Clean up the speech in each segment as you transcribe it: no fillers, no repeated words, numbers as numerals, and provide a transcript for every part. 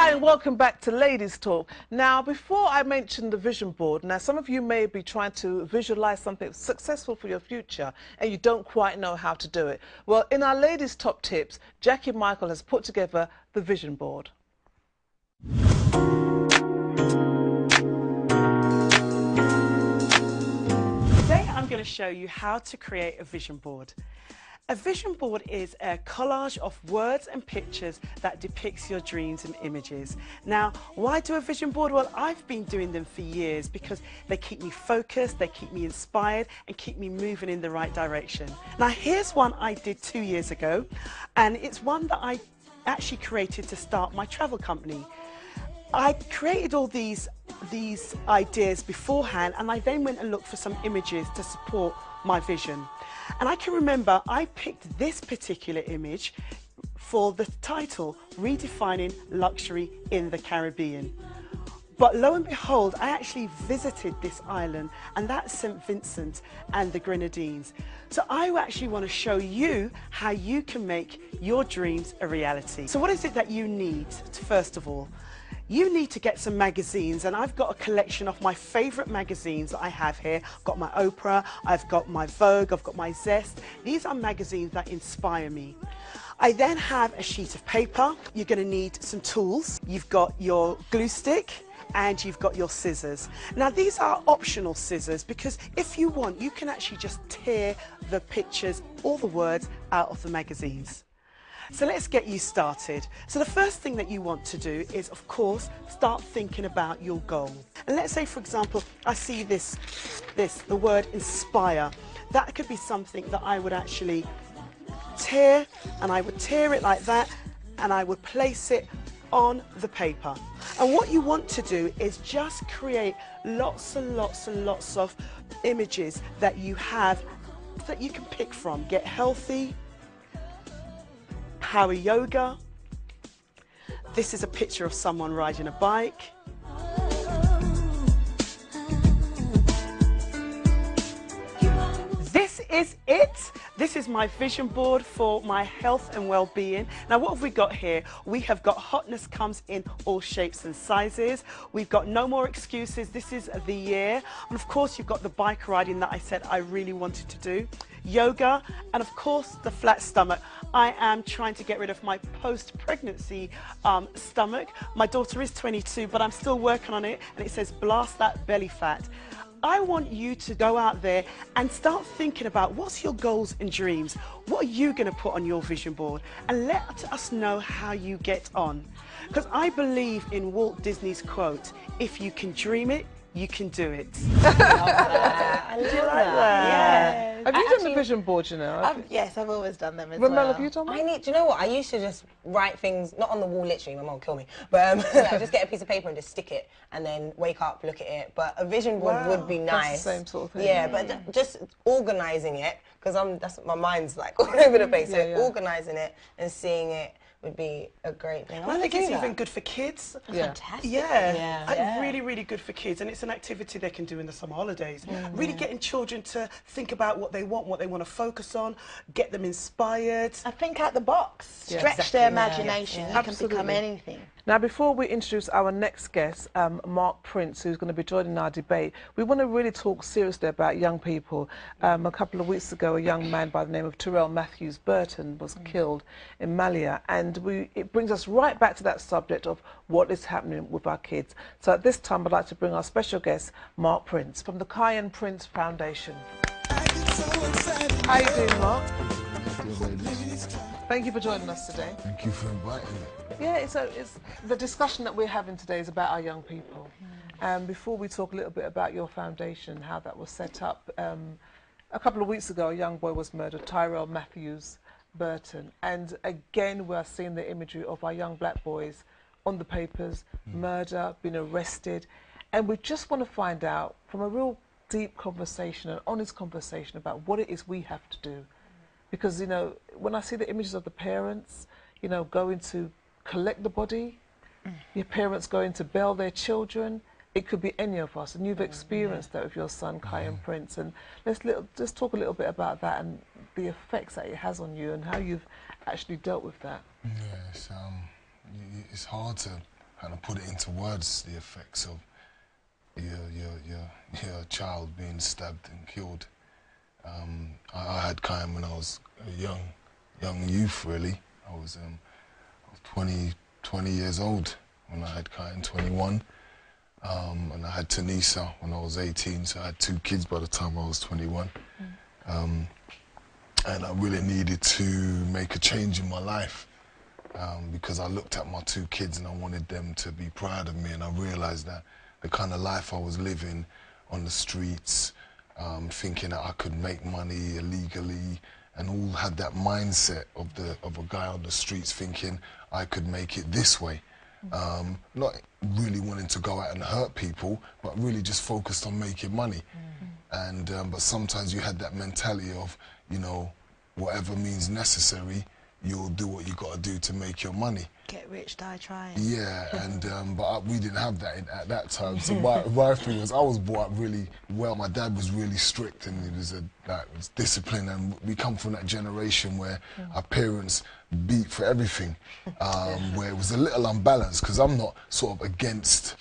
Hi and welcome back to Ladies Talk. Now, before I mention the vision board, now some of you may be trying to visualize something successful for your future and you don't quite know how to do it. Well, in our Ladies Top Tips, Jackie Michael has put together the vision board. Today I'm going to show you how to create a vision board. A vision board is a collage of words and pictures that depicts your dreams and images. Now, why do a vision board? Well, I've been doing them for years because they keep me focused, they keep me inspired and keep me moving in the right direction. Now, here's one I did 2 years ago, and it's one that I actually created to start my travel company. I created all these ideas beforehand, and I then went and looked for some images to support my vision. And I can remember I picked this particular image for the title, Redefining Luxury in the Caribbean. But lo and behold, I actually visited this island, and that's St. Vincent and the Grenadines. So I actually want to show you how you can make your dreams a reality. So what is it that you need, first of all? You need to get some magazines, and I've got a collection of my favorite magazines that I have here. I've got my Oprah, I've got my Vogue, I've got my Zest. These are magazines that inspire me. I then have a sheet of paper. You're going to need some tools. You've got your glue stick and you've got your scissors. Now, these are optional scissors because if you want, you can actually just tear the pictures, all the words out of the magazines. So let's get you started. So the first thing that you want to do is, of course, start thinking about your goal. And let's say, for example, I see the word inspire. That could be something that I would actually tear, and I would tear it like that, and I would place it on the paper. And what you want to do is just create lots and lots and lots of images that you have that you can pick from. Get healthy, power yoga. This is a picture of someone riding a bike. This is it. This is my vision board for my health and well-being. Now, what have we got here? We have got hotness comes in all shapes and sizes. We've got no more excuses. This is the year. And of course, you've got the bike riding that I said I really wanted to do. Yoga, and of course the flat stomach. I am trying to get rid of my post-pregnancy stomach. My daughter is 22, but I'm still working on it, and it says blast that belly fat. I want you to go out there and start thinking about what's your goals and dreams. What are you going to put on your vision board? And let us know how you get on. Because I believe in Walt Disney's quote, if you can dream it, you can do it. I love that. Yeah. Have you done the vision board, you know? Yes, I've always done them as Ramel, well. have you done one? Do you know what? I used to just write things, not on the wall literally, my mum would kill me, but I just get a piece of paper and just stick it and then wake up, look at it. But a vision board would be nice. That's the same sort of thing. Yeah, but just organising it, because my mind's like all over the place, so organising it and seeing it would be a great thing. I think it's even good for kids. Fantastic. Yeah. Really, really good for kids, and it's an activity they can do in the summer holidays. Really getting children to think about what they want to focus on, get them inspired. I think out the box, stretch their imagination. You can become anything. Now, before we introduce our next guest, Mark Prince, who's going to be joining our debate, we want to really talk seriously about young people. A couple of weeks ago, a young man by the name of Terrell Matthews Burton was killed in Malia, and it brings us right back to that subject of what is happening with our kids. So at this time, I'd like to bring our special guest, Mark Prince, from the Cayenne Prince Foundation. How are you doing, Mark? Thank you for joining us today. Thank you for inviting me. Yeah, it's the discussion that we're having today is about our young people. Before we talk a little bit about your foundation, how that was set up, a couple of weeks ago, a young boy was murdered, Tyrell Matthews Burton. And again, we're seeing the imagery of our young black boys on the papers, murder, being arrested. And we just want to find out from a real deep conversation, an honest conversation about what it is we have to do. Because, you know, when I see the images of the parents, you know, going to collect the body, your parents going to bail their children, it could be any of us, and you've experienced that with your son, Cayenne Prince. And let's talk a little bit about that and the effects that it has on you and how you've actually dealt with that. Yeah, it's hard to kind of put it into words, the effects of your child being stabbed and killed. I had Kyan when I was a young youth, really. I was 20 years old when I had Kyan, 21. And I had Tanisa when I was 18, so I had 2 kids by the time I was 21. And I really needed to make a change in my life because I looked at my 2 kids and I wanted them to be proud of me, and I realized that the kind of life I was living on the streets, thinking that I could make money illegally, and all had that mindset of a guy on the streets thinking I could make it this way. Not really wanting to go out and hurt people, but really just focused on making money. And but sometimes you had that mentality of, you know, whatever means necessary, you'll do what you got to do to make your money. Get rich, die trying. Yeah, and but we didn't have that at that time. So my thing was, I was brought up really well. My dad was really strict, and he was was disciplined. And we come from that generation where our parents beat for everything, where it was a little unbalanced. Because I'm not sort of against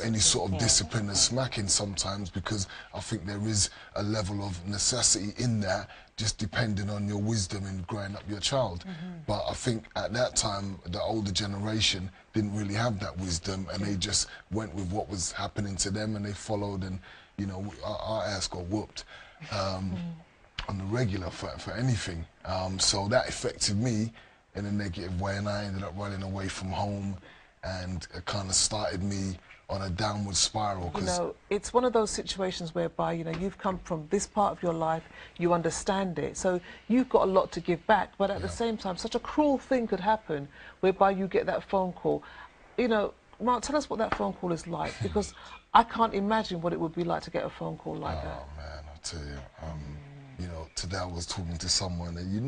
any sort of discipline and smacking sometimes, because I think there is a level of necessity in that, just depending on your wisdom in growing up your child. But I think at that time, the older generation didn't really have that wisdom, and they just went with what was happening to them, and they followed, and, you know, our ass got whooped on the regular for anything. So that affected me in a negative way, and I ended up running away from home, and it kind of started me on a downward spiral. You know, it's one of those situations whereby, you know, you've come from this part of your life, you understand it, so you've got a lot to give back, but at the same time, such a cruel thing could happen whereby you get that phone call. You know, Mark, tell us what that phone call is like, because I can't imagine what it would be like to get a phone call like that. Oh man, I'll tell you, you know, today I was talking to someone, and you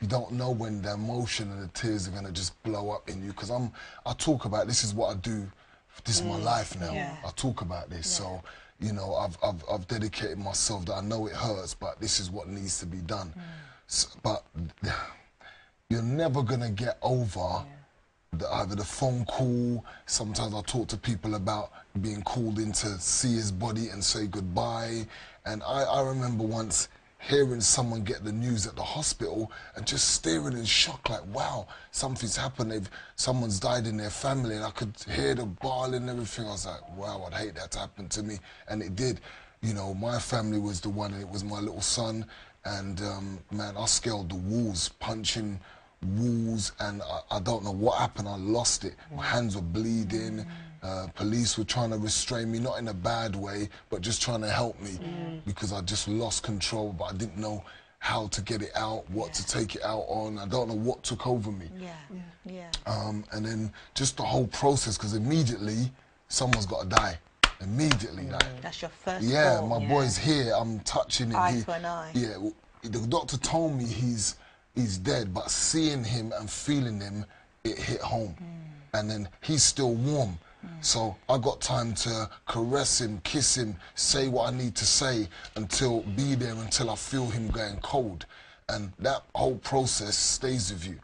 don't know when the emotion and the tears are gonna just blow up in you, because I talk about, this is what I do. This is my life now. I talk about this, so, you know, I've dedicated myself that I know it hurts, but this is what needs to be done. So, but you're never gonna get over either the phone call. Sometimes I talk to people about being called in to see his body and say goodbye. And I remember once hearing someone get the news at the hospital and just staring in shock, like, wow, something's happened, someone's died in their family, and I could hear the bawling and everything. I was like, wow, I'd hate that to happen to me, and it did. You know, my family was the one, and it was my little son, and man, I scaled the walls, punching walls, and I don't know what happened, I lost it. My hands were bleeding. Police were trying to restrain me, not in a bad way, but just trying to help me, because I just lost control, but I didn't know how to get it out, what to take it out on. I don't know what took over me. And then just the whole process, because immediately someone's got to die. Immediately, like, that's your first call. My boy's here, I'm touching him. Eye for an eye. Yeah, the doctor told me he's dead, but seeing him and feeling him, it hit home. And then he's still warm. So I got time to caress him, kiss him, say what I need to say, be there until I feel him going cold. And that whole process stays with you.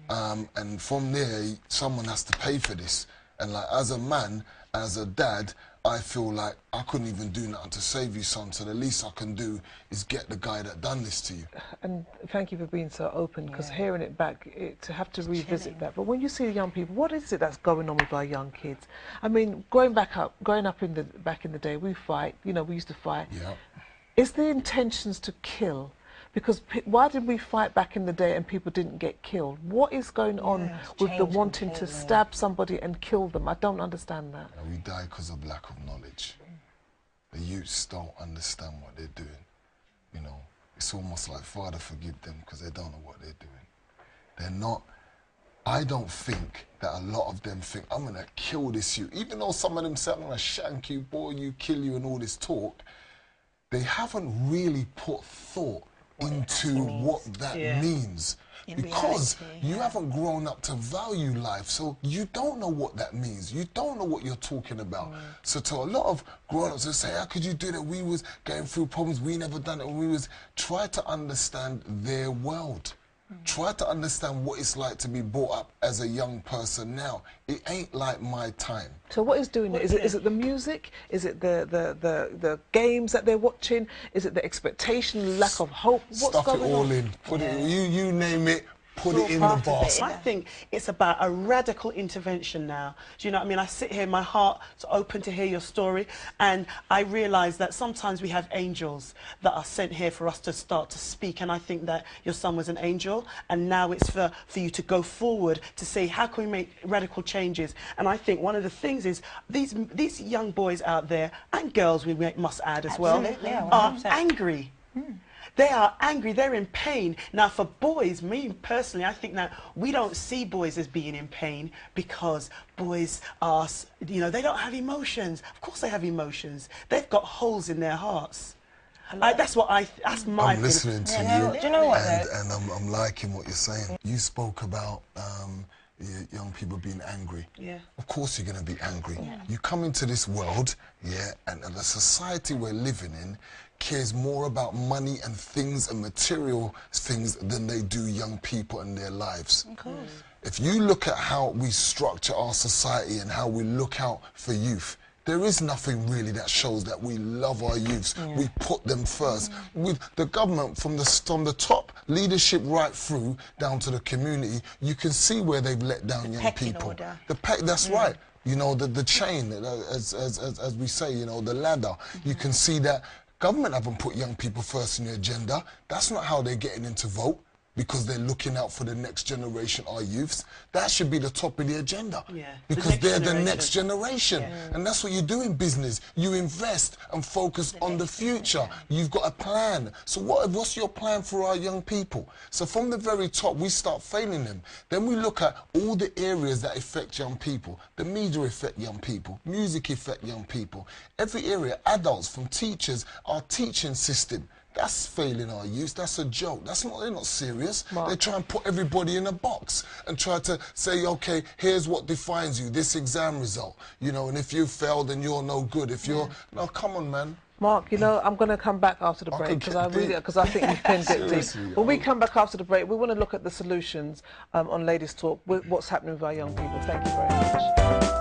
And from there, someone has to pay for this. And like, as a man, as a dad, I feel like I couldn't even do nothing to save you, son, so the least I can do is get the guy that done this to you. And thank you for being so open, because hearing it back, to have to revisit that. But when you see young people, what is it that's going on with our young kids? I mean, growing up back in the day, we fight, you know, we used to fight. Is the intentions to kill? Because why did we fight back in the day and people didn't get killed? What is going on with the wanting to stab somebody and kill them? I don't understand that. We die because of lack of knowledge. The youths don't understand what they're doing. You know, it's almost like, Father, forgive them, because they don't know what they're doing. They're not, I don't think that a lot of them think, I'm going to kill this youth. Even though some of them say, I'm going to shank you, boy, you, kill you, and all this talk, they haven't really put thought into what that means, because you haven't grown up to value life, so you don't know what that means. You don't know what you're talking about. So to a lot of grown-ups, they say, how could you do that? We was going through problems, we never done it. We was try to understand their world. Try to understand what it's like to be brought up as a young person now. It ain't like my time. So what is doing it? Is it the music? Is it the games that they're watching? Is it the expectation, lack of hope? What's Stuff going it all on? in. Put it. You name it. Put it in the basket. I think it's about a radical intervention now. Do you know what I mean? I sit here, my heart's open to hear your story, and I realise that sometimes we have angels that are sent here for us to start to speak, and I think that your son was an angel, and now it's for you to go forward to say, how can we make radical changes? And I think one of the things is these young boys out there, and girls we must add as well, are angry. They are angry, they're in pain. Now for boys, me personally, I think that we don't see boys as being in pain because boys are, you know, they don't have emotions. Of course they have emotions. They've got holes in their hearts. That's my I'm listening to you, do you know what, and I'm liking what you're saying. You spoke about young people being angry. Yeah. Of course you're going to be angry. You come into this world, and the society we're living in cares more about money and things and material things than they do young people and their lives. Of course. If you look at how we structure our society and how we look out for youth, there is nothing really that shows that we love our youths. We put them first. With the government from the top, leadership right through down to the community, you can see where they've let down young people. That's right. You know, the chain, as we say, you know, the ladder. You can see that government haven't put young people first in the agenda. That's not how they're getting into vote, because they're looking out for the next generation, our youths. That should be the top of the agenda, because they're the next generation. And that's what you do in business. You invest and focus on the future. You've got a plan. So what's your plan for our young people? So from the very top, we start failing them. Then we look at all the areas that affect young people. The media affect young people. Music affect young people. Every area, adults, from teachers, our teaching system. That's failing our youth. That's a joke. They're not serious. Mark. They try and put everybody in a box and try to say, okay, here's what defines you, this exam result. You know, and if you fail, then you're no good. If you're, no, come on, man. Mark, you know, I'm going to come back after the break because I think we can get deep. When we come back after the break, we want to look at the solutions on Ladies Talk, what's happening with our young people. Thank you very much.